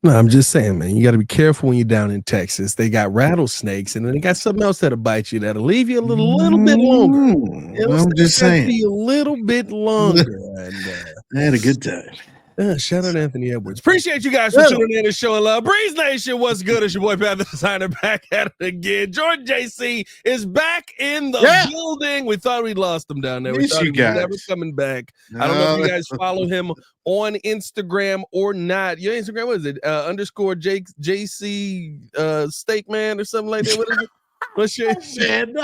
No, I'm just saying, man, you got to be careful when you're down in Texas. They got rattlesnakes, and then they got something else that'll bite you that'll leave you a little bit longer. It'll I'm stay just after saying. you a little bit longer. And I had a good time. shout out to Anthony Edwards. Appreciate you guys for tuning in and showing love. Breeze Nation, what's good? It's your boy Pat the Designer back at it again. Jordan JC is back in the building. We thought we'd lost him down there. We thought he was never coming back. I don't know if you guys follow him on Instagram or not. Your Instagram, what is it? Underscore JC Steak Man or something like that. What is it? What's your JOCLEMM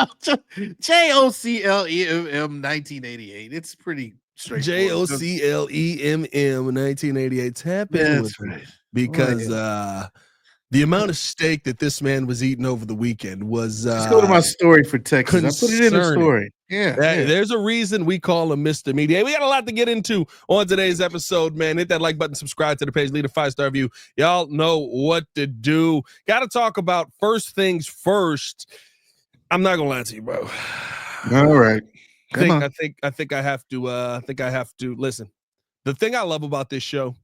1988. It's pretty straightforward. JOCLEMM 1988. Tap in with him because the amount of steak that this man was eating over the weekend was just go to my story for Texas. I put it in the story. Yeah. There's a reason we call him Mr. Media. We got a lot to get into on today's episode, man. Hit that like button, subscribe to the page, leave a 5-star review. Y'all know what to do. Got to talk about first things first. I'm not gonna lie to you, bro. All right. I think I have to listen. The thing I love about this show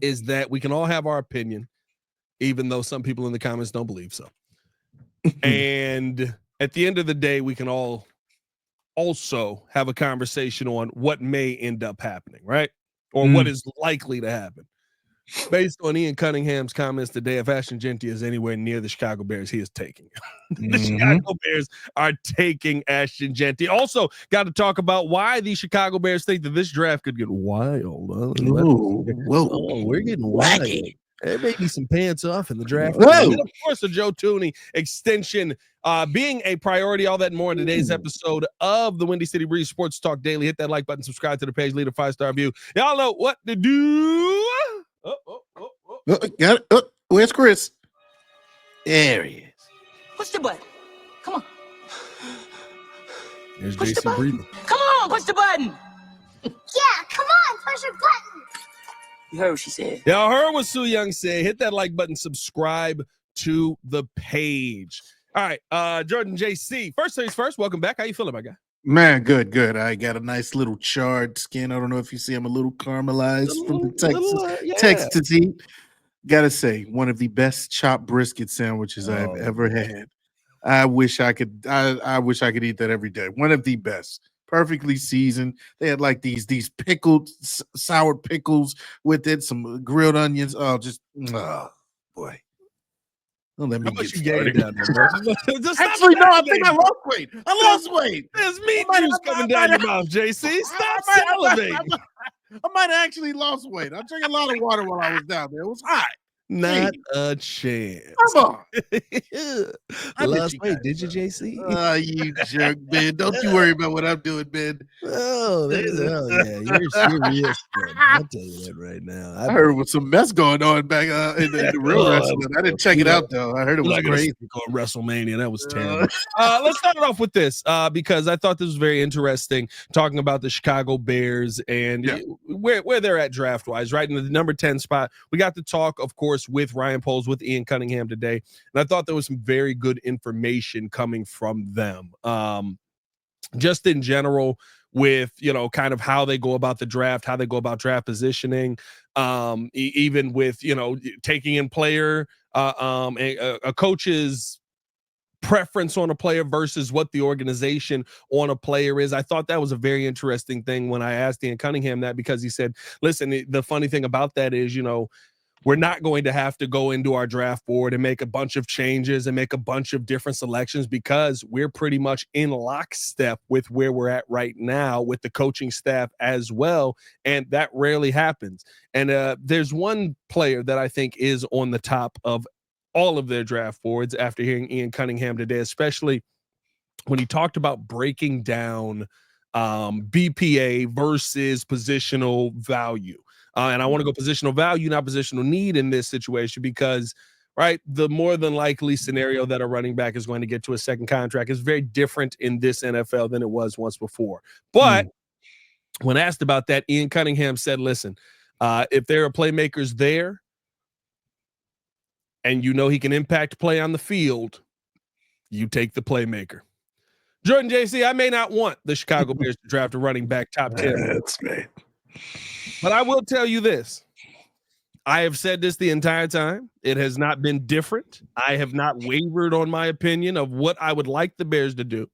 is that we can all have our opinion, even though some people in the comments don't believe so. And at the end of the day, we can all also have a conversation on what may end up happening, right? Or what is likely to happen. Based on Ian Cunningham's comments today, if Ashton Jeanty is anywhere near the Chicago Bears, he is taking the Chicago Bears are taking Ashton Jeanty. Also, got to talk about why the Chicago Bears think that this draft could get wild. We're getting wacky. There may be some pants off in the draft. And then, of course, the Joe Thuney extension being a priority. All that and more in today's episode of the Windy City Breeze Sports Talk Daily. Hit that like button, subscribe to the page, leave a 5-star review. Y'all know what to do. Got it. Where's Chris? There he is. Push the button. Come on. There's JC breathing. Come on, push the button. Yeah, come on, push the button. You heard what she said. Y'all heard what Sue Young said. Hit that like button, subscribe to the page. All right, Jordan JC. First things first, welcome back. How you feeling, my guy? Man, good. I got a nice little charred skin. I don't know if you see I'm a little caramelized from the Texas heat. Gotta say, one of the best chopped brisket sandwiches I've ever had. I wish I could eat that every day. One of the best. Perfectly seasoned. They had like these pickled sour pickles with it, some grilled onions. Boy. Don't let me get started. Down there, bro. Actually, no, I think I lost weight. I lost weight. There's meat juice coming down your mouth, JC. Stop salivating. I might have actually lost weight. I drank a lot of water while I was down there. It was hot. Not a chance. Come on. Lost weight, did you, JC? You jerk, man. Don't you worry about what I'm doing, man. Oh, yeah. You're serious, man. I'll tell you that right now. I heard with some mess going on back in the real wrestling. I didn't check it out, though. I heard it was crazy. On WrestleMania. That was terrible. Let's start it off with this because I thought this was very interesting, talking about the Chicago Bears and where they're at draft-wise, right in the number 10 spot. We got to talk, of course, with Ryan Poles, with Ian Cunningham today. And I thought there was some very good information coming from them. Just in general with, kind of how they go about the draft, how they go about draft positioning, even with, taking in player, a coach's preference on a player versus what the organization on a player is. I thought that was a very interesting thing when I asked Ian Cunningham that, because he said, listen, the funny thing about that is, we're not going to have to go into our draft board and make a bunch of changes and make a bunch of different selections, because we're pretty much in lockstep with where we're at right now with the coaching staff as well. And that rarely happens. And there's one player that I think is on the top of all of their draft boards after hearing Ian Cunningham today, especially when he talked about breaking down BPA versus positional value. And I want to go positional value, not positional need in this situation, because, right, the more than likely scenario that a running back is going to get to a second contract is very different in this NFL than it was once before. But when asked about that, Ian Cunningham said, listen, if there are playmakers there and he can impact play on the field, you take the playmaker. Jordan JC, I may not want the Chicago Bears to draft a running back top 10. That's right. But I will tell you this. I have said this the entire time. It has not been different. I have not wavered on my opinion of what I would like the Bears to do.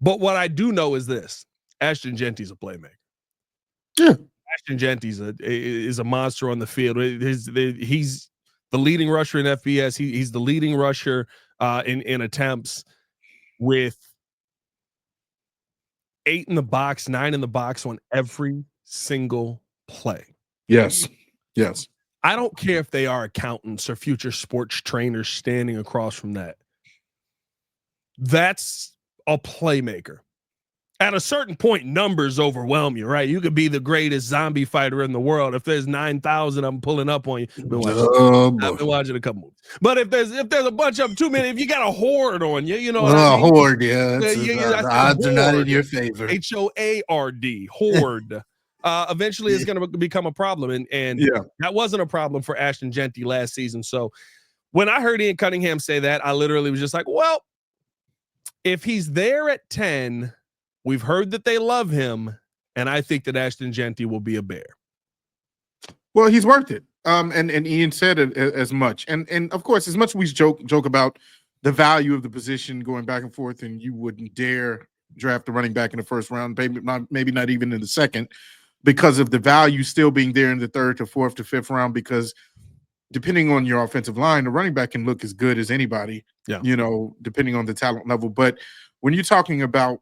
But what I do know is this: Ashton Jeanty's a playmaker. Yeah. Ashton Jeanty is a monster on the field. He's the leading rusher in FBS. He's the leading rusher in attempts with 8 in the box, 9 in the box on every single play. Yes. Yes. I don't care if they are accountants or future sports trainers standing across from that. That's a playmaker. At a certain point, numbers overwhelm you, right? You could be the greatest zombie fighter in the world. If there's 9,000, I'm pulling up on you. I've been watching a couple movies. But if there's a bunch of them, too many, if you got a horde on you, you know what I mean? Horde, yeah. The odds are not in your favor. HOARD, horde. Eventually it's going to become a problem. And that wasn't a problem for Ashton Jeanty last season. So when I heard Ian Cunningham say that, I literally was just like, well, if he's there at 10, we've heard that they love him, and I think that Ashton Jeanty will be a Bear. Well, he's worth it. And Ian said it as much. And of course, as much as we joke about the value of the position going back and forth, and you wouldn't dare draft a running back in the first round, maybe not even in the second, because of the value still being there in the third to fourth to fifth round, because depending on your offensive line, the running back can look as good as anybody, depending on the talent level. But when you're talking about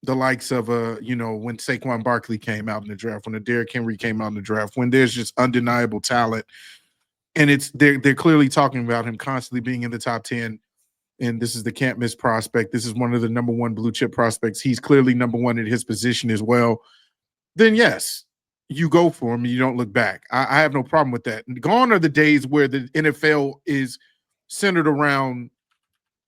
the likes of when Saquon Barkley came out in the draft, when the Derrick Henry came out in the draft, when there's just undeniable talent, and they're clearly talking about him constantly being in the top 10, and this is the can't miss prospect. This is one of the number one blue chip prospects. He's clearly number one at his position as well. Then yes, you go for him and you don't look back. I have no problem with that. And gone are the days where the NFL is centered around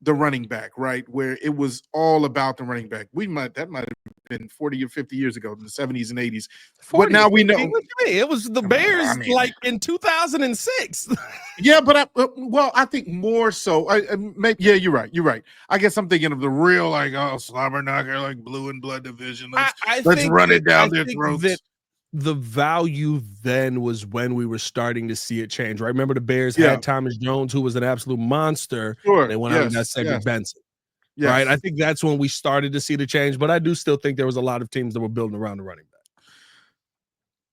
the running back, right? Where it was all about the running back. That might have been 40 or 50 years ago in the 70s and 80s. But now we know it was the Bears like in 2006. Yeah, but I think more so. You're right. You're right. I guess I'm thinking of the real slobber knocker, like blue and blood division. Let's run it down their throats. The value then was when we were starting to see it change. Right? Remember the Bears had Thomas Jones, who was an absolute monster. Sure. They went out and got Cedric Benson. Yes. Right? I think that's when we started to see the change, but I do still think there was a lot of teams that were building around the running back.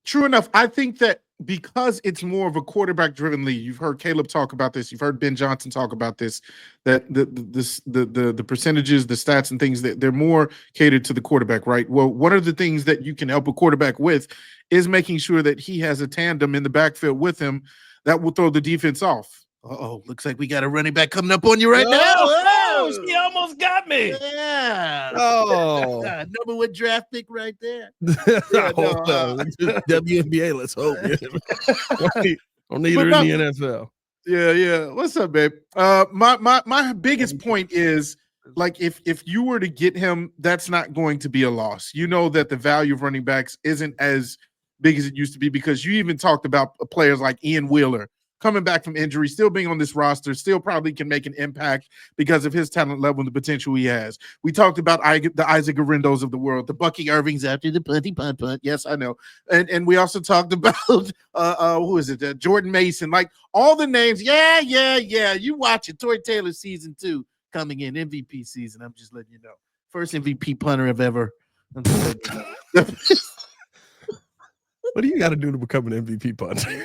True enough. I think that because it's more of a quarterback-driven league, you've heard Caleb talk about this, you've heard Ben Johnson talk about this, that the percentages, the stats and things, that they're more catered to the quarterback, right? Well, one of the things that you can help a quarterback with is making sure that he has a tandem in the backfield with him that will throw the defense off. Looks like we got a running back coming up on you right now. She almost got me. Yeah. Oh, number one draft pick right there. WNBA, let's hope. Don't need her in the NFL. Yeah. What's up, babe? My biggest point is, like, if you were to get him, that's not going to be a loss. You know that the value of running backs isn't as big as it used to be, because you even talked about players like Ian Wheeler coming back from injury, still being on this roster, still probably can make an impact because of his talent level and the potential he has. We talked about the Isaac Arendos of the world, the Bucky Irvings after the punt. Yes, I know. And we also talked about who is it? Jordan Mason, like all the names. Yeah. You watch it. Tory Taylor season 2 coming in, MVP season. I'm just letting you know. First MVP punter I've ever. What do you got to do to become an MVP punter?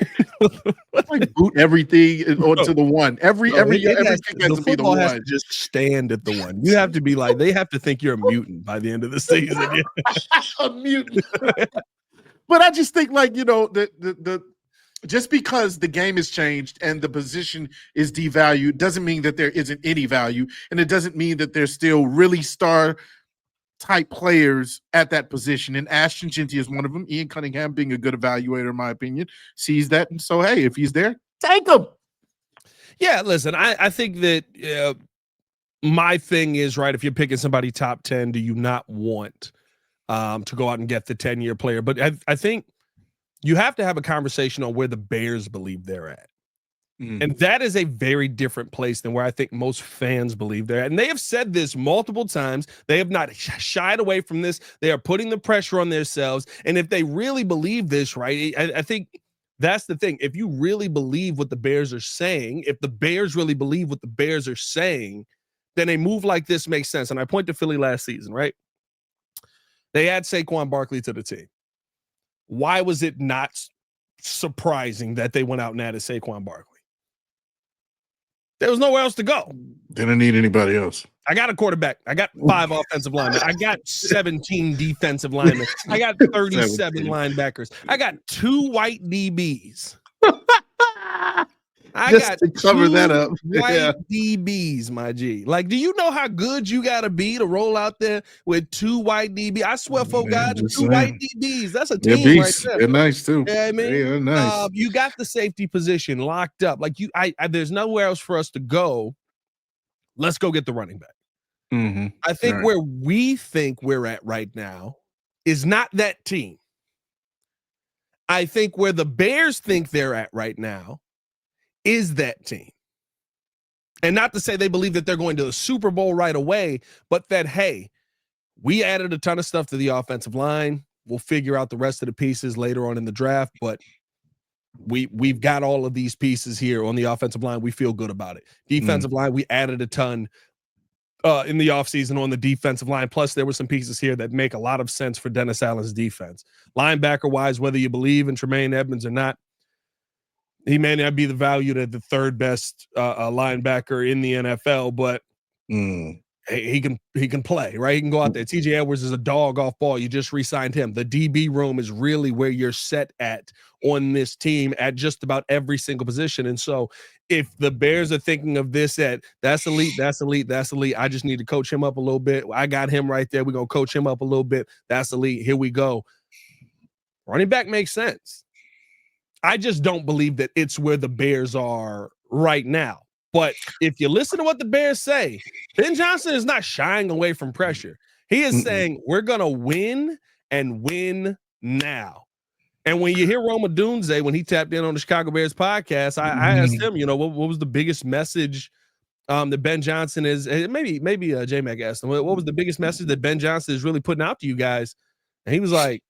Like boot everything onto the one. Everything has to be the one. Has to just stand at the one. You have to be like, they have to think you're a mutant by the end of the season. A mutant. But I just think, like, the just because the game has changed and the position is devalued doesn't mean that there isn't any value, and it doesn't mean that there's still really star type players at that position, and Ashton Jeanty is one of them. Ian Cunningham, being a good evaluator, in my opinion, sees that, and so hey, if he's there, take him. Yeah, listen, I think that my thing is, right, if you're picking somebody top 10, do you not want to go out and get the 10-year player? But I think you have to have a conversation on where the Bears believe they're at. And that is a very different place than where I think most fans believe they're at. And they have said this multiple times. They have not shied away from this. They are putting the pressure on themselves. And if they really believe this, right, I think That's the thing. If you really believe what the Bears are saying, if the Bears really believe what the Bears are saying, then a move like this makes sense. And I point to Philly last season, right? They add Saquon Barkley to the team. Why was it not surprising that they went out and added Saquon Barkley? There was nowhere else to go. They didn't need anybody else. I got a quarterback. I got 5 offensive linemen. I got 17 defensive linemen. I got 37 linebackers. I got 2 white DBs. I Just got to cover that up. White DBs, my G. Like, do you know how good you got to be to roll out there with 2 white DBs? I swear, for God, 2 white DBs. That's a team right there. They're nice too. Yeah, I mean, they're nice. You got the safety position locked up. Like there's nowhere else for us to go. Let's go get the running back. Mm-hmm. I think where we think we're at right now is not that team. I think where the Bears think they're at right now is that team. And not to say they believe that they're going to the Super Bowl right away, but that, hey, we added a ton of stuff to the offensive line. We'll figure out the rest of the pieces later on in the draft, but we've got all of these pieces here on the offensive line. We feel good about it. Defensive line, we added a ton in the offseason on the defensive line. Plus, there were some pieces here that make a lot of sense for Dennis Allen's defense. Linebacker-wise, whether you believe in Tremaine Edmonds or not, he may not be the valued at the 3rd best linebacker in the NFL, but he can play, right? He can go out there. TJ Edwards is a dog off ball. You just re-signed him. The DB room is really where you're set at on this team at just about every single position. And so if the Bears are thinking of this at that's elite, I just need to coach him up a little bit. I got him right there. We're going to coach him up a little bit. That's elite. Here we go. Running back makes sense. I just don't believe that it's where the Bears are right now. But if you listen to what the Bears say, Ben Johnson is not shying away from pressure. He is saying, we're going to win and win now. And when you hear Roma Dunze, when he tapped in on the Chicago Bears podcast, I asked him, what was the biggest message that Ben Johnson is, maybe J-Mac asked him, what was the biggest message that Ben Johnson is really putting out to you guys? And he was like,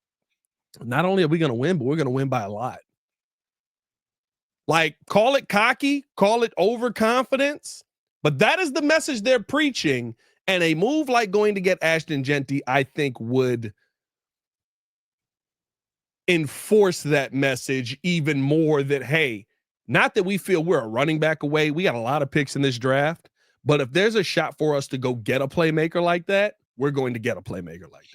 not only are we going to win, but we're going to win by a lot. Like, call it cocky, call it overconfidence, but that is the message they're preaching. And a move like going to get Ashton Jeanty, I think, would enforce that message even more that, hey, not that we feel we're a running back away. We got a lot of picks in this draft, but if there's a shot for us to go get a playmaker like that, we're going to get a playmaker like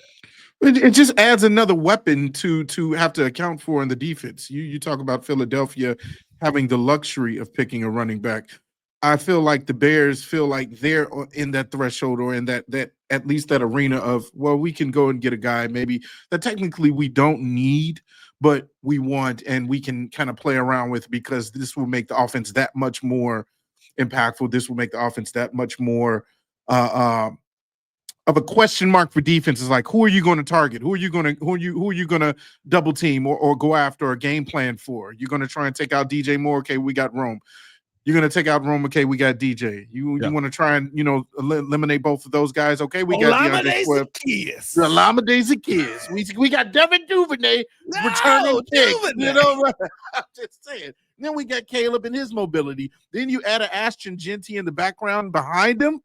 that. It just adds another weapon to have to account for in the defense. You talk about Philadelphia having the luxury of picking a running back. I feel like the Bears feel like they're in that threshold or in that at least that arena of, well, we can go and get a guy maybe that technically we don't need, but we want and we can kind of play around with because this will make the offense that much more impactful. This will make the offense that much more of a question mark for defense. Is like, who are you going to target? Who are you going to double team or go after a game plan for? You're going to try and take out DJ Moore. Okay, we got Rome. You're going to take out Rome. Okay, we got DJ. You want to try and eliminate both of those guys. Okay, we got DeAndre Swift. The Olamide Zaccheaus. We got Devin Duvernay returning picks. I'm just saying. Then we got Caleb and his mobility. Then you add an Ashton Jeanty in the background behind him.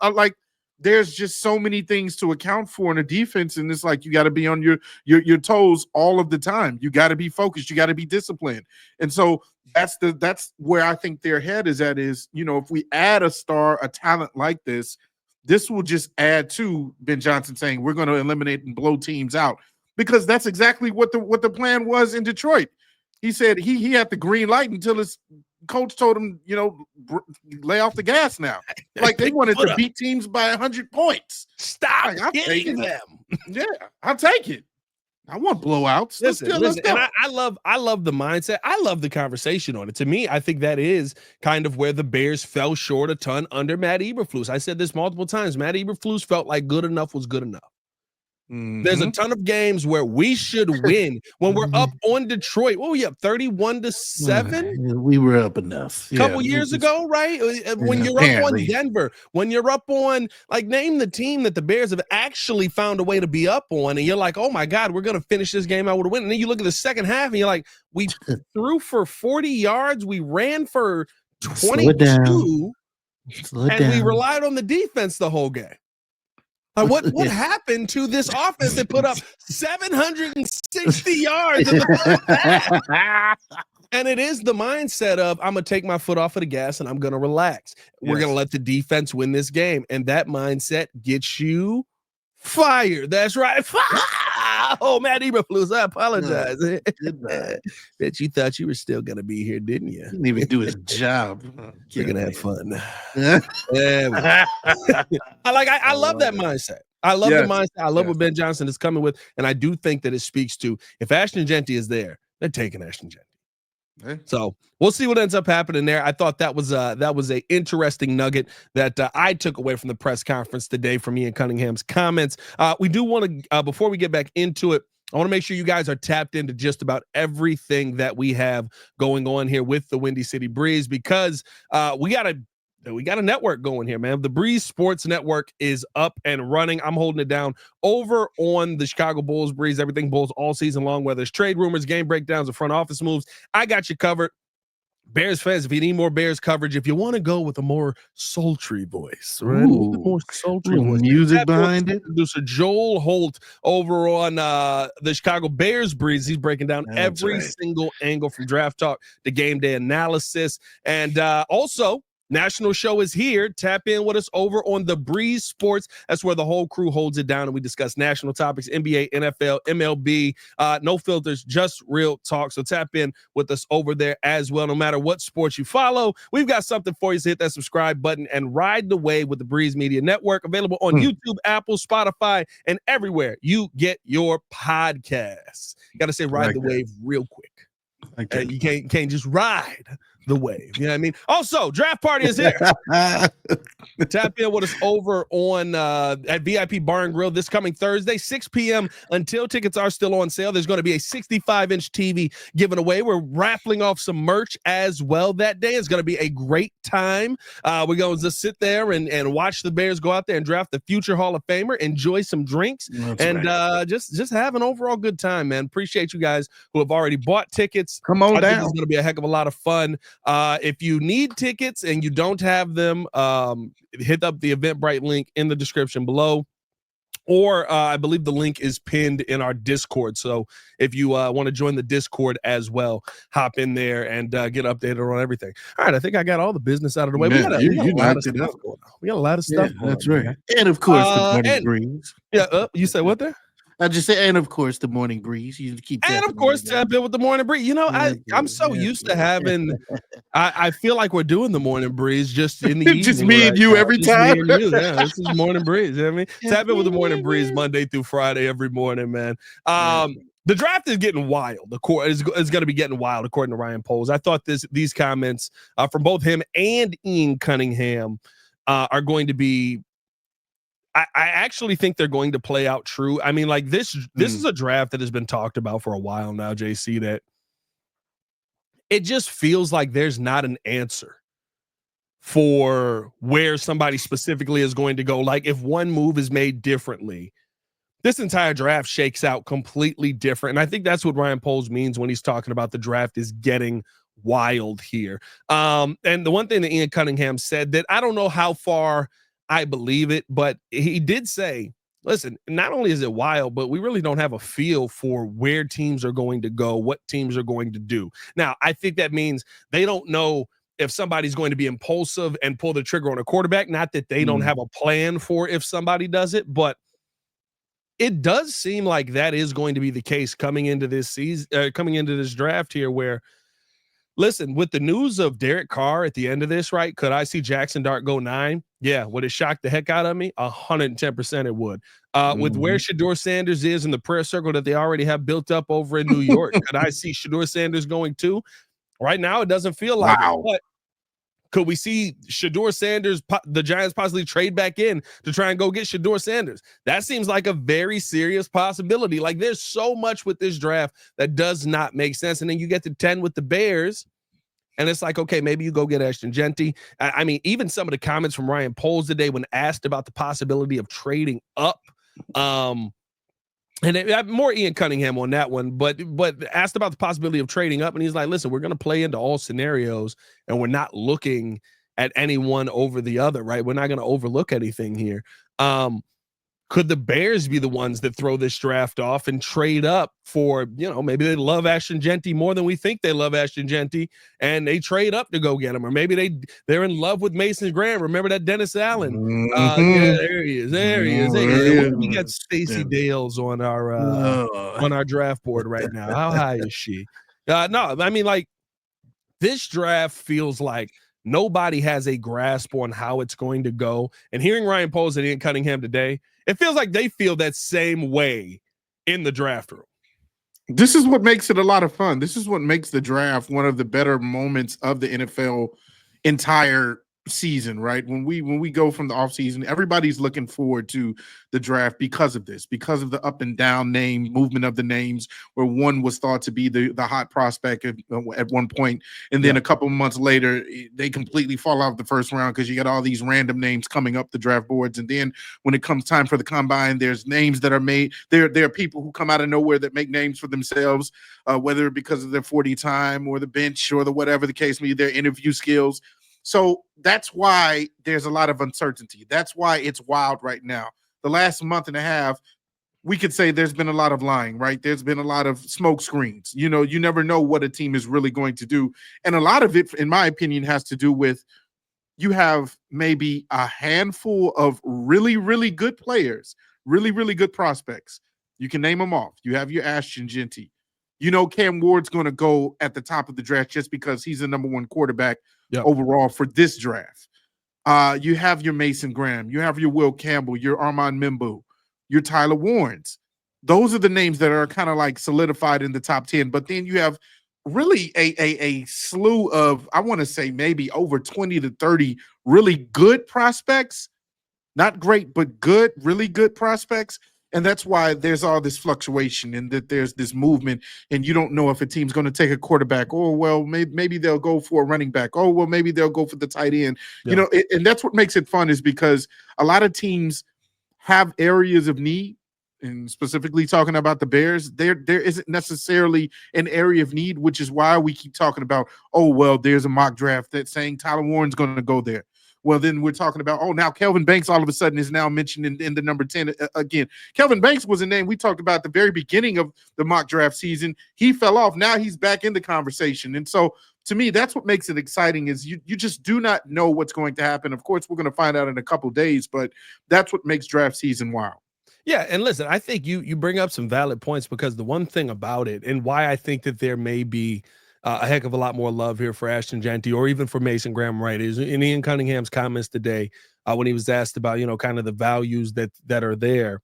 There's just so many things to account for in a defense, and it's like you got to be on your toes all of the time. You got to be focused. You got to be disciplined. And so that's where I think their head is at. Is if we add a talent like this will just add to Ben Johnson saying we're going to eliminate and blow teams out, because that's exactly what the plan was in Detroit. He said he had the green light until his coach told him, lay off the gas now. Like they wanted to beat teams by 100 points. Stop hitting them. Yeah, I'll take it. I want blowouts. Listen, and I love the mindset. I love the conversation on it. To me, I think that is kind of where the Bears fell short a ton under Matt Eberflus. I said this multiple times. Matt Eberflus felt like good enough was good enough. There's a ton of games where we should win when we're up on Detroit. What were we up 31-7? We were up enough. A couple years ago, right? When you're up on Denver, when you're up on, like, name the team that the Bears have actually found a way to be up on, and you're like, oh my God, we're going to finish this game out with a win. And then you look at the second half and you're like, we threw for 40 yards, we ran for 22, we relied on the defense the whole game. What happened to this offense that put up 760 yards in the first half? And it is the mindset of, I'm going to take my foot off of the gas and I'm going to relax. We're going to let the defense win this game. And that mindset gets you fired. That's right. Oh, Matt Eberflus, I apologize. Bet you thought you were still going to be here, didn't you? Didn't even do his job. You're going to have fun. I love that mindset. I love the mindset. I love what Ben Johnson is coming with. And I do think that it speaks to, if Ashton Jeanty is there, they're taking Ashton Jeanty. So we'll see what ends up happening there. I thought that was a interesting nugget that I took away from the press conference today from Ian Cunningham's comments. We do want to, before we get back into it, I want to make sure you guys are tapped into just about everything that we have going on here with the Windy City Breeze, because we got a network going here, man. The Breeze Sports Network is up and running. I'm holding it down over on the Chicago Bulls Breeze, everything Bulls all season long, whether it's trade rumors, game breakdowns, or front office moves. I got you covered. Bears fans, if you need more Bears coverage, if you want to go with a more sultry voice, right? More sultry voice. Music behind it. Producer Joel Holt over on the Chicago Bears Breeze. He's breaking down every single angle from draft talk to game day analysis. And also, National Show is here. Tap in with us over on the Breeze Sports. That's where the whole crew holds it down, and we discuss national topics, NBA, NFL, MLB, no filters, just real talk. So tap in with us over there as well. No matter what sports you follow, we've got something for you. So hit that subscribe button and ride the wave with the Breeze Media Network. Available on YouTube, Apple, Spotify, and everywhere you get your podcasts. You got to say ride the wave real quick. You can't just ride the wave. You know what I mean? Also, draft party is here. Tap in with us over on at VIP Bar and Grill this coming Thursday, 6 p.m. until tickets are still on sale. There's going to be a 65-inch TV given away. We're raffling off some merch as well that day. It's going to be a great time. We're going to sit there and watch the Bears go out there and draft the future Hall of Famer, enjoy some drinks, just have an overall good time, man. Appreciate you guys who have already bought tickets. Come on down. It's going to be a heck of a lot of fun. If you need tickets and you don't have them, hit up the Eventbrite link in the description below, or I believe the link is pinned in our Discord. So if you want to join the Discord as well, hop in there and get updated on everything. All right, I think I got all the business out of the way. Man, we got a lot of stuff going on. We got a lot of stuff going that's on, right. Man. And of course, the Morning Breeze. Yeah, you said what there? I just say, and of course, the Morning Breeze. You keep, and of course, tap in with the Morning Breeze. You know, I'm so used to having. I feel like we're doing the Morning Breeze just in the evening. Just me and you every time. Me and you. Yeah, this is Morning Breeze. You know what I mean? Tap in with the Morning Breeze Monday through Friday every morning, man. The draft is getting wild. The court is going to be getting wild, according to Ryan Poles. I thought these comments from both him and Ian Cunningham are going to be. I actually think they're going to play out true. I mean, like this is a draft that has been talked about for a while now, JC, that it just feels like there's not an answer for where somebody specifically is going to go. Like if one move is made differently, this entire draft shakes out completely different. And I think that's what Ryan Poles means when he's talking about the draft is getting wild here. And the one thing that Ian Cunningham said that I don't know how far I believe it, but he did say, listen, not only is it wild, but we really don't have a feel for where teams are going to go, what teams are going to do. Now, I think that means they don't know if somebody's going to be impulsive and pull the trigger on a quarterback. Not that they don't have a plan for if somebody does it, but it does seem like that is going to be the case coming into this season, coming into this draft here, where listen, with the news of Derek Carr at the end of this, right? Could I see Jackson Dart go 9? Yeah. Would it shock the heck out of me? 110% it would. With where Shedeur Sanders is in the prayer circle that they already have built up over in New York, could I see Shedeur Sanders going 2? Right now, it doesn't feel like it, but Could we see Shedeur Sanders, the Giants possibly trade back in to try and go get Shedeur Sanders? That seems like a very serious possibility. Like, there's so much with this draft that does not make sense. And then you get to 10 with the Bears, and it's like, okay, maybe you go get Ashton Jeanty. I mean, even some of the comments from Ryan Poles today when asked about the possibility of trading up, and more Ian Cunningham on that one, but asked about the possibility of trading up, and he's like, listen, we're going to play into all scenarios, and we're not looking at any one over the other, right? We're not going to overlook anything here. Could the Bears be the ones that throw this draft off and trade up for, maybe they love Ashton Jeanty more than we think they love Ashton Jeanty, and they trade up to go get him, or maybe they're in love with Mason Graham. Remember that Dennis Allen? Yeah, there he is. There he is. We got Stacey Dales on our draft board right now. How high is she? No, I mean, like, this draft feels like nobody has a grasp on how it's going to go. And hearing Ryan Poles and Ian Cunningham today, it feels like they feel that same way in the draft room. This is what makes it a lot of fun. This is what makes the draft one of the better moments of the NFL entire season, right? When we go from the offseason, everybody's looking forward to the draft because of this, because of the up and down name movement of the names, where one was thought to be the hot prospect at one point, and then a couple of months later they completely fall out of the first round because you got all these random names coming up the draft boards. And then when it comes time for the combine, there's names that are made. There are people who come out of nowhere that make names for themselves, whether because of their 40 time or the bench or the whatever the case may be, their interview skills. So that's why there's a lot of uncertainty. That's why it's wild right now. The last month and a half, we could say there's been a lot of lying, right? There's been a lot of smoke screens. You never know what a team is really going to do. And a lot of it, in my opinion, has to do with you have maybe a handful of really, really good players, really, really good prospects. You can name them off. You have your Ashton Jeanty. Cam Ward's going to go at the top of the draft just because he's the number one quarterback overall for this draft. You have your Mason Graham. You have your Will Campbell, your Armand Mimbu, your Tyler Warrens. Those are the names that are kind of like solidified in the top 10. But then you have really a slew of, I want to say maybe over 20 to 30 really good prospects. Not great, but good, really good prospects. And that's why there's all this fluctuation and that there's this movement, and you don't know if a team's going to take a quarterback. Oh, well, maybe they'll go for a running back. Oh, well, maybe they'll go for the tight end. Yeah. And that's what makes it fun, is because a lot of teams have areas of need, and specifically talking about the Bears, there isn't necessarily an area of need, which is why we keep talking about, oh, well, there's a mock draft that's saying Tyler Warren's going to go there. Well, then we're talking about, now Kelvin Banks all of a sudden is now mentioned in the number 10 again. Kelvin Banks was a name we talked about at the very beginning of the mock draft season. He fell off. Now he's back in the conversation. And so to me, that's what makes it exciting, is you just do not know what's going to happen. Of course, we're going to find out in a couple of days, but that's what makes draft season wild. Yeah, and listen, I think you bring up some valid points, because the one thing about it, and why I think that there may be a heck of a lot more love here for Ashton Jeanty, or even for Mason Graham, right, is in Ian Cunningham's comments today when he was asked about, kind of the values that are there.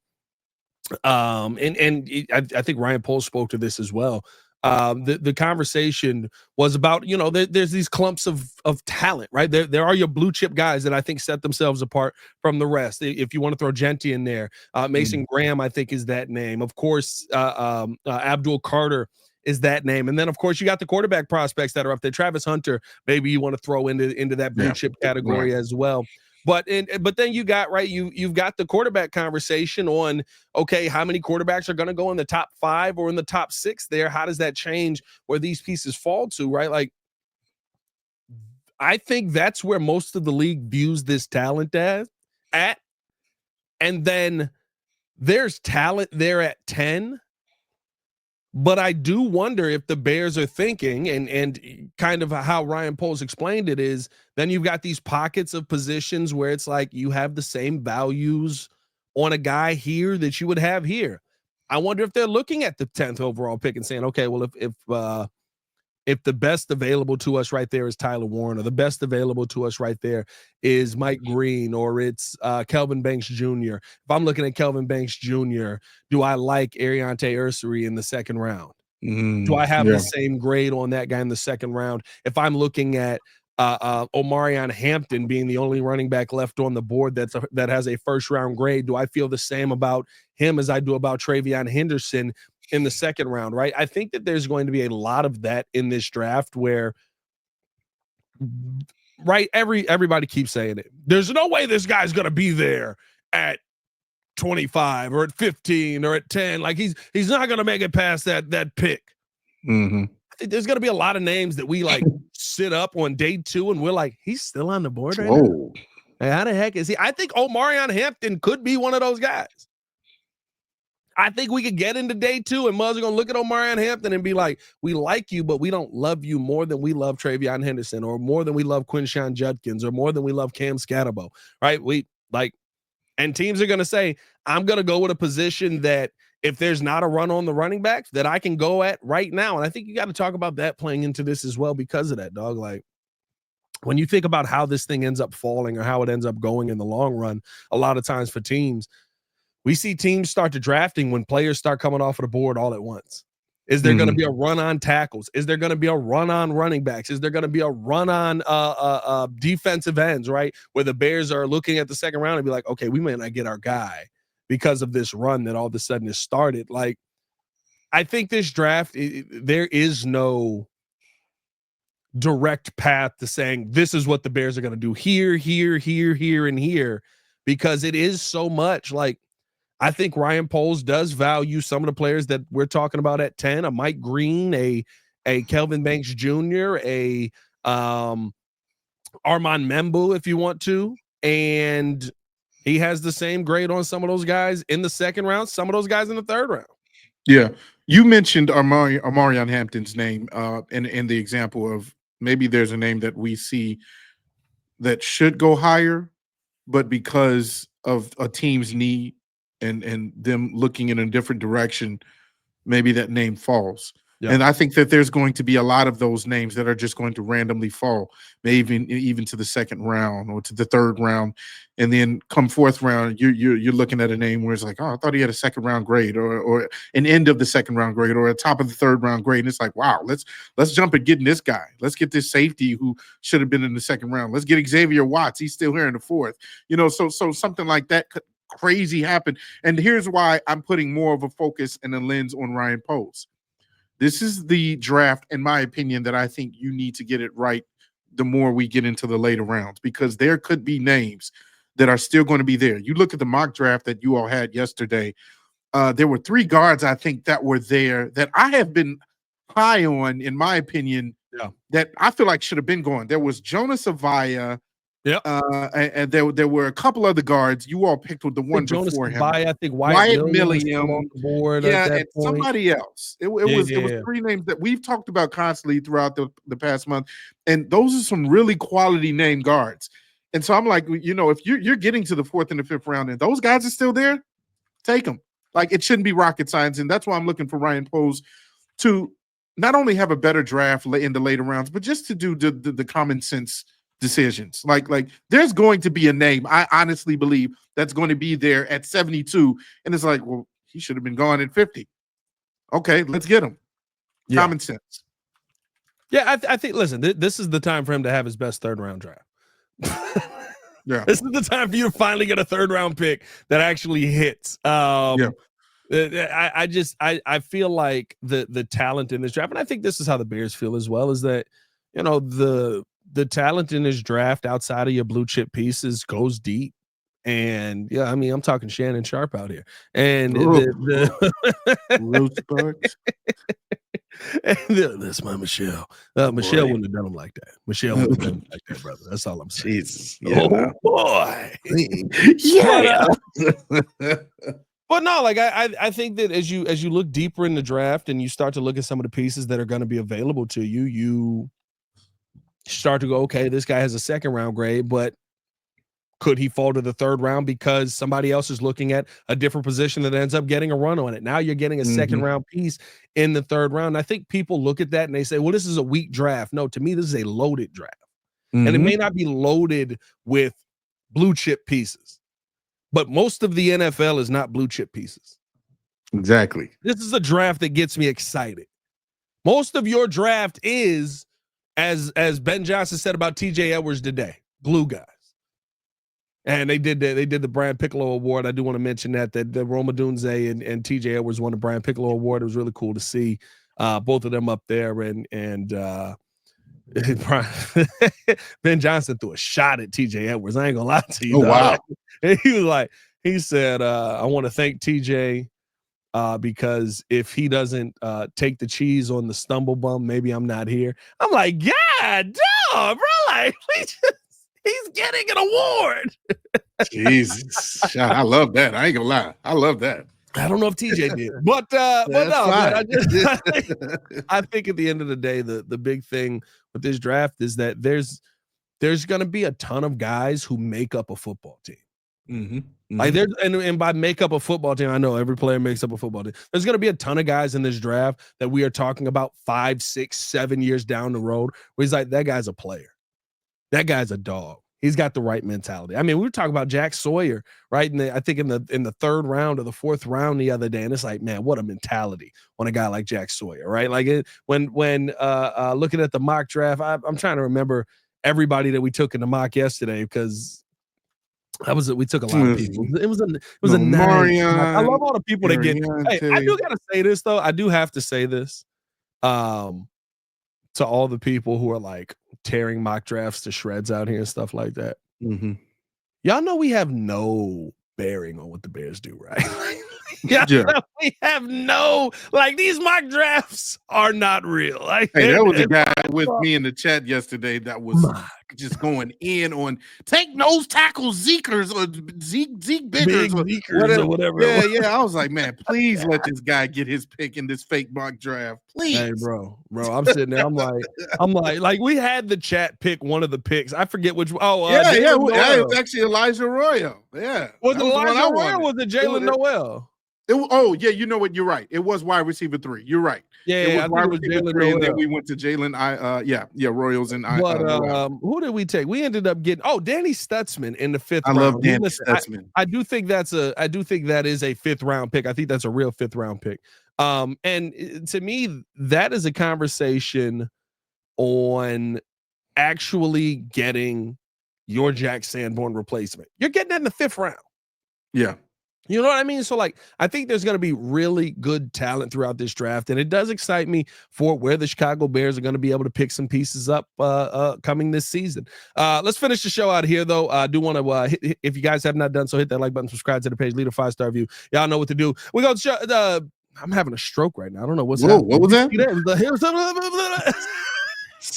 I think Ryan Poles spoke to this as well. The conversation was about, there's these clumps of talent, right? There are your blue chip guys that I think set themselves apart from the rest. If you want to throw Jeanty in there, Mason Graham, I think, is that name. Of course, Abdul Carter is that name. And then, of course, you got the quarterback prospects that are up there. Travis Hunter, maybe you want to throw into that blue chip category as well. But then you got, right, you've got the quarterback conversation on, okay, how many quarterbacks are going to go in the top 5 or in the top 6 there? How does that change where these pieces fall to, right? Like, I think that's where most of the league views this talent at. And then there's talent there at 10. But I do wonder if the Bears are thinking, and kind of how Ryan Poles explained it, is then you've got these pockets of positions where it's like you have the same values on a guy here that you would have here. I wonder if they're looking at the 10th overall pick and saying, okay, well, if the best available to us right there is Tyler Warren, or the best available to us right there is Mike Green, or it's Kelvin Banks Jr. If I'm looking at Kelvin Banks Jr., do I like Ariante Ursary in the second round? Do I have the same grade on that guy in the second round? If I'm looking at Omarion Hampton being the only running back left on the board that has a first round grade. Do I feel the same about him as I do about Travion Henderson in the second round, right? I think that there's going to be a lot of that in this draft where, right, everybody keeps saying it. There's no way this guy's going to be there at 25 or at 15 or at 10. Like he's not going to make it past that pick. Mm-hmm. I think there's going to be a lot of names that we like sit up on day 2 and we're like, he's still on the board right now. Hey, how the heck is he? I think Omarion Hampton could be one of those guys. I think we could get into day 2 and Muzz are going to look at Omarion Hampton and be like, we like you, but we don't love you more than we love Travion Henderson or more than we love Quinshawn Judkins or more than we love Cam Scatterbo, right? And teams are going to say, I'm going to go with a position that if there's not a run on the running backs that I can go at right now. And I think you got to talk about that playing into this as well because of that, dog. Like when you think about how this thing ends up falling or how it ends up going in the long run, a lot of times for teams, we see teams start to drafting when players start coming off of the board all at once. Is there going to be a run on tackles? Is there going to be a run on running backs? Is there going to be a run on defensive ends, right? Where the Bears are looking at the second round and be like, okay, we may not get our guy because of this run that all of a sudden has started. Like, I think this draft, there is no direct path to saying this is what the Bears are going to do here, and here, because it is so much. Like, I think Ryan Poles does value some of the players that we're talking about at 10, a Mike Green, a Kelvin Banks Jr., a Armand Membu, if you want to. And he has the same grade on some of those guys in the second round, some of those guys in the third round. Yeah. You mentioned Omarion Hampton's name in the example of maybe there's a name that we see that should go higher, but because of a team's need and them looking in a different direction, maybe that name falls. Yep. And I think that there's going to be a lot of those names that are just going to randomly fall, maybe even to the second round or to the third round. And then come fourth round, you're looking at a name where it's like, oh, I thought he had a second round grade or an end of the second round grade or a top of the third round grade. And it's like, wow, let's jump at getting this guy. Let's get this safety who should have been in the second round. Let's get Xavier Watts. He's still here in the fourth. So something like that could crazy happen. And here's why I'm putting more of a focus and a lens on Ryan Poles. This is the draft, in my opinion, that I think you need to get it right the more we get into the later rounds, because there could be names that are still going to be there. You look at the mock draft that you all had yesterday. There were 3 guards, I think, that were there that I have been high on, in my opinion, that I feel like should have been going. There was Jonas Avaya. Yeah, and there were a couple other guards. You all picked with the one before him. I think Wyatt Milliam on the board. Yeah, and somebody else. It was 3 names that we've talked about constantly throughout the past month, and those are some really quality name guards. And so I'm like, if you're getting to the 4th and the 5th round, and those guys are still there, take them. Like, it shouldn't be rocket science, and that's why I'm looking for Ryan Poles to not only have a better draft in the later rounds, but just to do the common sense decisions. Like there's going to be a name, I honestly believe, that's going to be there at 72, and it's like, well, he should have been gone at 50. Okay, let's get him. Yeah. Common sense. Yeah, I think, listen, this is the time for him to have his best third round draft. Yeah, this is the time for you to finally get a third round pick that actually hits. I feel like the talent in this draft, and I think this is how the Bears feel as well, is that the talent in this draft outside of your blue chip pieces goes deep. And yeah, I mean, I'm talking Shannon Sharp out here. And that's my Michelle. Michelle wouldn't have done him like that. Michelle wouldn't have done him like that, brother. That's all I'm saying. Jesus. Yeah, boy. Yeah. But no, like I think that as you look deeper in the draft and you start to look at some of the pieces that are going to be available to you, you start to go, okay, this guy has a second round grade, but could he fall to the third round because somebody else is looking at a different position that ends up getting a run on it? Now you're getting a second round piece in the third round. I think people look at that and they say, well, this is a weak draft. No, to me, this is a loaded draft. And it may not be loaded with blue chip pieces, but most of the NFL is not blue chip pieces. Exactly. This is a draft that gets me excited. Most of your draft is as Ben Johnson said about TJ Edwards today, glue guys. And they did the Brian Piccolo Award. I do want to mention that Roma Dunze and TJ Edwards won the Brian Piccolo Award. It was really cool to see both of them up there. And Ben Johnson threw a shot at TJ Edwards. I ain't gonna lie to you. Oh, wow. He said, I want to thank TJ because if he doesn't take the cheese on the stumble bum, maybe I'm not here. I'm like, God, dog, bro, like he's getting an award. Jesus, I love that. I ain't gonna lie, I love that. I don't know if TJ did, but no, I think at the end of the day, the big thing with this draft is that there's going to be a ton of guys who make up a football team. Mm-hmm. Like there's and by make up a football team, I know every player makes up a football team. There's going to be a ton of guys in this draft that we are talking about 5, 6, 7 years down the road where he's like, that guy's a player. That guy's a dog. He's got the right mentality. I mean, we were talking about Jack Sawyer, right? I think in the third round or the fourth round the other day, and it's like, man, what a mentality on a guy like Jack Sawyer, right? Like when looking at the mock draft, I'm trying to remember everybody that we took in the mock yesterday because we took a lot of people. It was a nice. I love all the people that get. Hey, I do gotta say this though. I do have to say this. To all the people who are like tearing mock drafts to shreds out here and stuff like that. Mm-hmm. Y'all know we have no bearing on what the Bears do, right? Yeah. We have no, like, these mock drafts are not real. Like, hey, there was a guy with me in the chat yesterday that was just going in on take nose tackle Zekers or Zeke Biggers or whatever. Yeah. I was like, man, please let this guy get his pick in this fake mock draft. Please. Hey, bro. I'm sitting there. I'm like, we had the chat pick one of the picks. I forget which. It was actually Elijah Arroyo. Yeah. Was it Elijah Arroyo or was it Jalen Noel? You know what? You're right. It was wide receiver 3. You're right. Yeah, it was wide receiver 3, and then we went to Jalen. Royals and who did we take? We ended up getting Danny Stutzman in the 5th round. I love Danny Stutzman. I do think that is a 5th round pick. I think that's a real 5th round pick. And to me, that is a conversation on actually getting your Jack Sanborn replacement. You're getting that in the 5th round. Yeah. You know what I mean? So, like, I think there's going to be really good talent throughout this draft, and it does excite me for where the Chicago Bears are going to be able to pick some pieces up coming this season. Let's finish the show out here, though. I do want to, if you guys have not done so, hit that like button, subscribe to the page, leave a 5-star review. Y'all know what to do. We go to I'm having a stroke right now. I don't know what's happening. What was that? What was that? You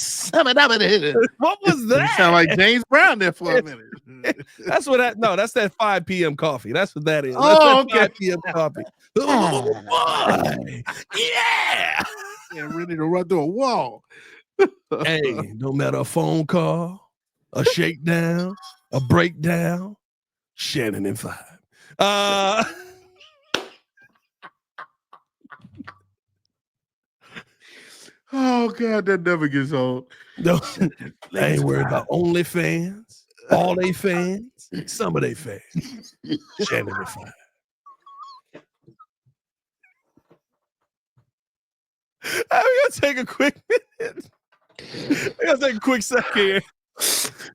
sound like James Brown there for a minute. That's that 5 p.m. coffee. That's what that is. Okay. 5 p.m. coffee. Yeah. Ready to run through a wall. Hey, no matter a phone call, a shakedown, a breakdown, Shannon and 5. Oh God, that never gets old. No, I ain't worried about only fans, all they fans, some of they fans. Shannon and 5. I'm gonna take a quick minute. I gotta take a quick second here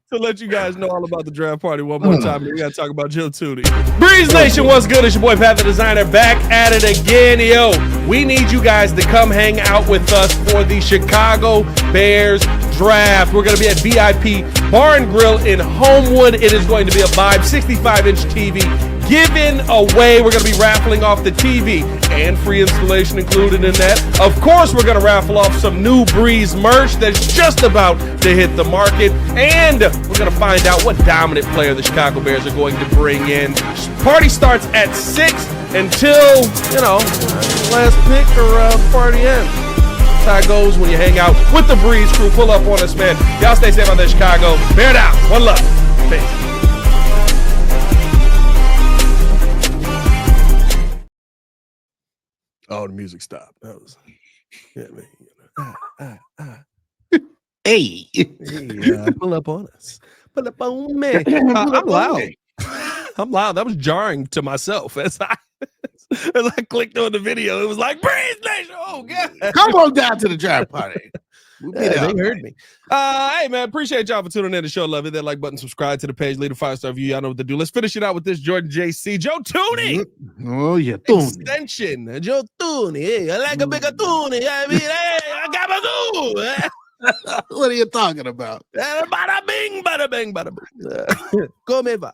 to let you guys know all about the draft party one more time. We gotta talk about Joe Thuney. Breeze Nation, what's good? It's your boy Pat the Designer back at it again. Yo, we need you guys to come hang out with us for the Chicago Bears draft. We're gonna be at VIP Bar and Grill in Homewood. It is going to be a vibe, 65-inch TV given away. We're going to be raffling off the TV and free installation included in that. Of course, we're going to raffle off some new Breeze merch that's just about to hit the market. And we're going to find out what dominant player the Chicago Bears are going to bring in. Party starts at 6 until, last pick or party ends. That's how it goes when you hang out with the Breeze crew. Pull up on us, man. Y'all stay safe out there, Chicago. Bear down. One love. Peace. Oh, the music stopped. That was, man. Hey, pull up on us. Pull up on me. I'm loud. I'm loud. That was jarring to myself as I clicked on the video. It was like, Breeze Nation. Oh, God. Come on down to the draft party. They heard me. Hey, man, appreciate y'all for tuning in to the show. Love it. That like button, subscribe to the page, leave a 5-star review. Y'all know what to do. Let's finish it out with this Jordan JC. Joe Thuney. Oh, yeah. Extension. Joe Thuney. Hey, I like a bigger Thuney. I mean, hey, I got my What are you talking about? Bada bing, bada bing, bada bing. Go meva.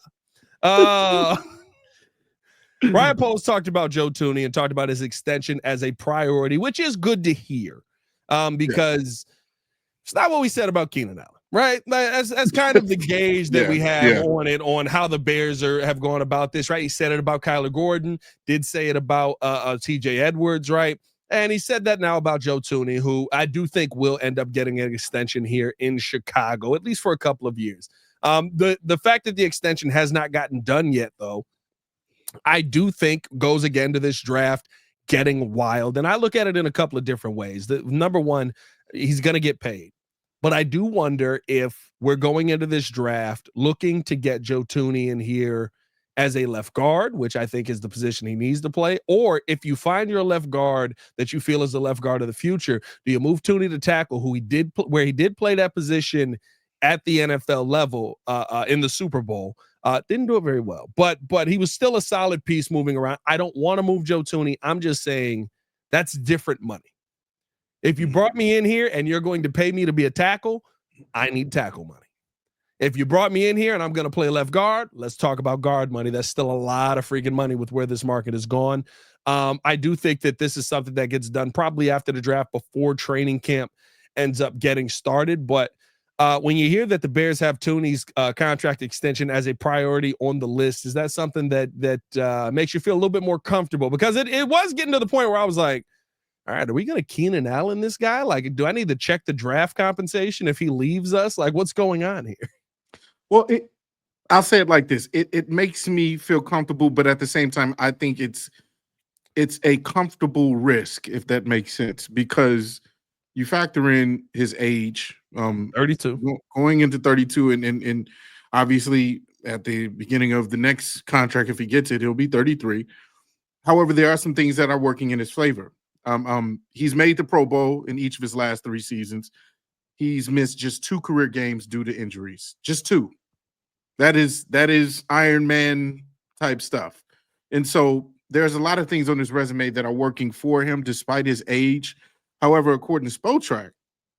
Ryan Poles talked about Joe Thuney and talked about his extension as a priority, which is good to hear, because it's not what we said about Keenan Allen, right? That's kind of the gauge that we have on it, on how the Bears have gone about this, right? He said it about Kyler Gordon, did say it about TJ Edwards, right? And he said that now about Joe Thuney, who I do think will end up getting an extension here in Chicago, at least for a couple of years. The fact that the extension has not gotten done yet, though, I do think goes again to this draft getting wild. And I look at it in a couple of different ways. Number one, he's going to get paid. But I do wonder if we're going into this draft looking to get Joe Thuney in here as a left guard, which I think is the position he needs to play, or if you find your left guard that you feel is the left guard of the future, do you move Thuney to tackle, where he did play that position at the NFL level in the Super Bowl? Didn't do it very well, but he was still a solid piece moving around. I don't want to move Joe Thuney. I'm just saying that's different money. If you brought me in here and you're going to pay me to be a tackle, I need tackle money. If you brought me in here and I'm going to play left guard, let's talk about guard money. That's still a lot of freaking money with where this market has gone. I do think that this is something that gets done probably after the draft, before training camp ends up getting started. But when you hear that the Bears have Thuney's contract extension as a priority on the list, is that something that makes you feel a little bit more comfortable? Because it was getting to the point where I was like, all right, are we going to Keenan Allen this guy? Like, do I need to check the draft compensation if he leaves us? Like, what's going on here? Well, I'll say it like this. It makes me feel comfortable, but at the same time, I think it's a comfortable risk, if that makes sense, because you factor in his age, 32, going into 32, and obviously at the beginning of the next contract, if he gets it, he'll be 33. However, there are some things that are working in his favor. He's made the Pro Bowl in each of his last 3 seasons. He's missed just 2 career games due to injuries, just 2. That is Iron Man type stuff. And so there's a lot of things on his resume that are working for him despite his age. However, according to Spotrac,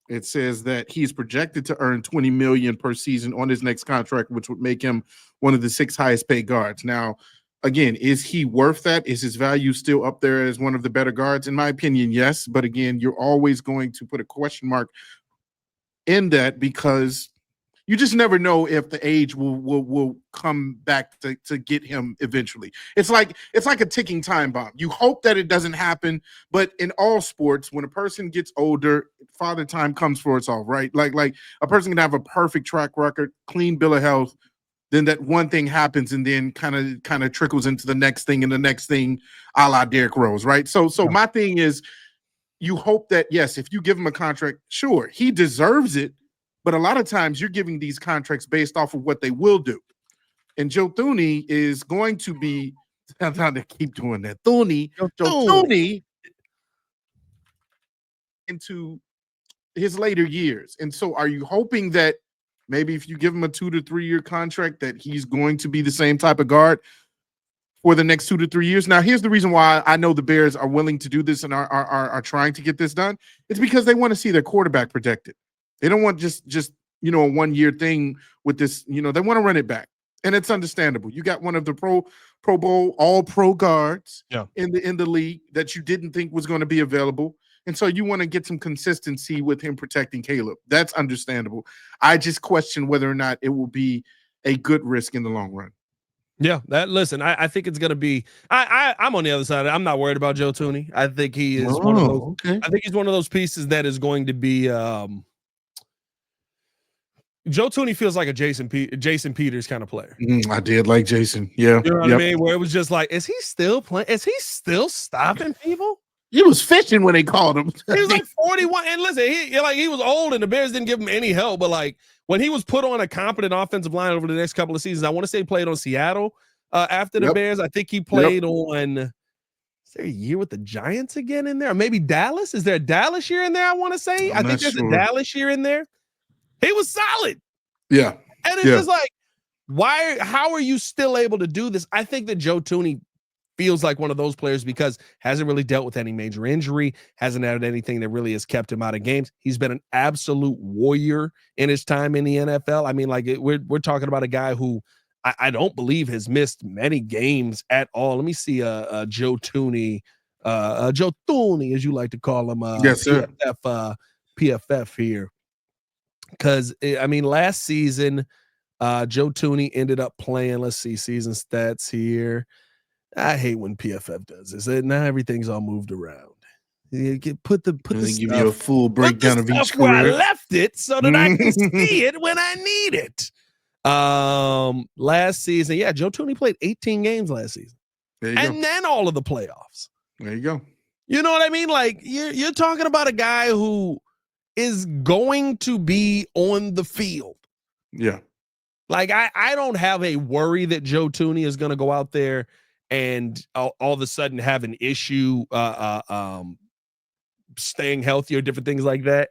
it says that he's projected to earn $20 million per season on his next contract, which would make him one of the 6 highest paid guards. Now, again, is he worth that? Is his value still up there as one of the better guards? In my opinion, yes. But again, you're always going to put a question mark in that, because you just never know if the age will come back to get him eventually. It's like a ticking time bomb. You hope that it doesn't happen, but in all sports, when a person gets older, father time comes for us all, right? Like a person can have a perfect track record, clean bill of health, then that one thing happens, and then kind of trickles into the next thing and the next thing, a la Derrick Rose, right? So my thing is, you hope that, yes, if you give him a contract, sure, he deserves it. But a lot of times you're giving these contracts based off of what they will do. And Joe Thuney is going to be, I'm trying to keep doing that. Joe Thuney into his later years. And so are you hoping that maybe if you give him a 2 to 3 year contract that he's going to be the same type of guard for the next 2 to 3 years? Now, here's the reason why I know the Bears are willing to do this and are trying to get this done. It's because they want to see their quarterback protected. They don't want just a 1 year thing with this. They want to run it back, and it's understandable. You got one of the Pro Bowl All Pro guards in the league that you didn't think was going to be available, and so you want to get some consistency with him protecting Caleb. That's understandable. I just question whether or not it will be a good risk in the long run. Yeah, listen, I think it's gonna be. I'm on the other side. I'm not worried about Joe Thuney. I think he is one of those. Okay. I think he's one of those pieces that is going to be. Joe Thuney feels like a Jason Peters kind of player. I did like Jason. Yeah. You know what I mean? Where it was just like, is he still playing? Is he still stopping people? He was fishing when they called him. He was like 41. And listen, he was old and the Bears didn't give him any help. But like when he was put on a competent offensive line over the next couple of seasons, I want to say he played on Seattle after the Bears. I think he played on there a year with the Giants again in there? Or maybe Dallas? Is there a Dallas year in there? I want to say. I think there's a Dallas year in there. He was solid. Yeah. And it's just like, how are you still able to do this? I think that Joe Thuney feels like one of those players because hasn't really dealt with any major injury, hasn't had anything that really has kept him out of games. He's been an absolute warrior in his time in the NFL. I mean, like we're talking about a guy who I don't believe has missed many games at all. Let me see Joe Thuney, Joe Thuney, as you like to call him. Yes, sir. PFF here. Because, I mean, last season, Joe Thuney ended up playing, let's see, season stats here. I hate when PFF does this. Now everything's all moved around. You put the give you a full breakdown of each career. Where I left it so that I can see it when I need it. Last season, Joe Thuney played 18 games last season. Then all of the playoffs. There you go. You know what I mean? Like you're talking about a guy who is going to be on the field. Yeah. Like I don't have a worry that Joe Thuney is going to go out there and all of a sudden have an issue staying healthy or different things like that.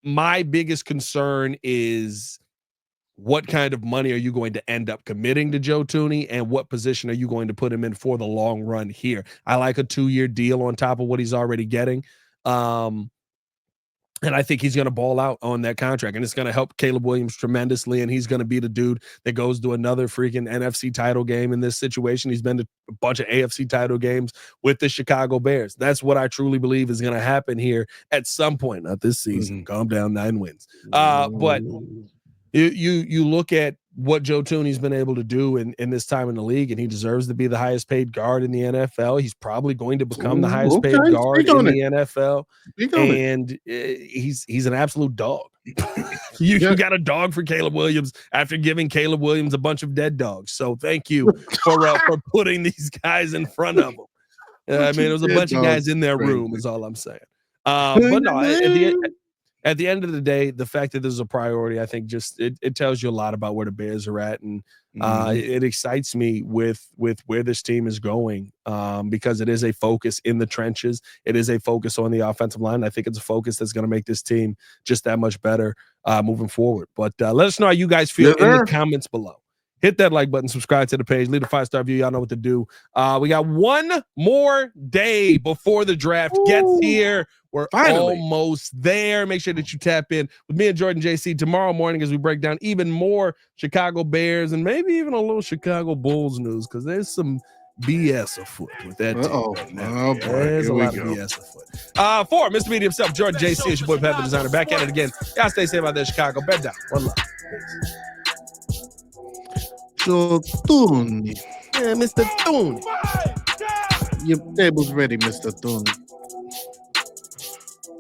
My biggest concern is what kind of money are you going to end up committing to Joe Thuney and what position are you going to put him in for the long run here? I like a 2-year deal on top of what he's already getting. And I think he's going to ball out on that contract, and it's going to help Caleb Williams tremendously. And he's going to be the dude that goes to another freaking NFC title game in this situation. He's been to a bunch of AFC title games with the Chicago Bears. That's what I truly believe is going to happen here at some point, not this season. Calm down, 9 wins. But you look at what Joe Thuney's been able to do in this time in the league, and he deserves to be the highest paid guard in the NFL. He's probably going to become the highest paid guard in the NFL. And he's an absolute dog. You got a dog for Caleb Williams after giving Caleb Williams a bunch of dead dogs. So thank you for putting these guys in front of him. I mean, there was a bunch of guys in their room is all I'm saying. But no, at the end of the day, the fact that this is a priority, I think just it tells you a lot about where the Bears are at. And it excites me with where this team is going because it is a focus in the trenches. It is a focus on the offensive line. I think it's a focus that's going to make this team just that much better moving forward. But let us know how you guys feel in the comments below. Hit that like button, subscribe to the page, leave a 5-star review. Y'all know what to do. We got one more day before the draft gets here. We're almost there. Make sure that you tap in with me and Jordan JC tomorrow morning as we break down even more Chicago Bears and maybe even a little Chicago Bulls news because there's some BS afoot with that team. There's a lot of BS afoot. For Mr. Media himself, Jordan JC, it's your boy Pep the Designer. Back at it again. Y'all stay safe out there, Chicago. Bed down. One love. Peace. Joe Thuney. Yeah, Mr. Thuney. Your table's ready, Mr. Thuney.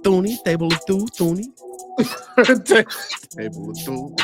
Thuney, table of two, Thuney. Table of two.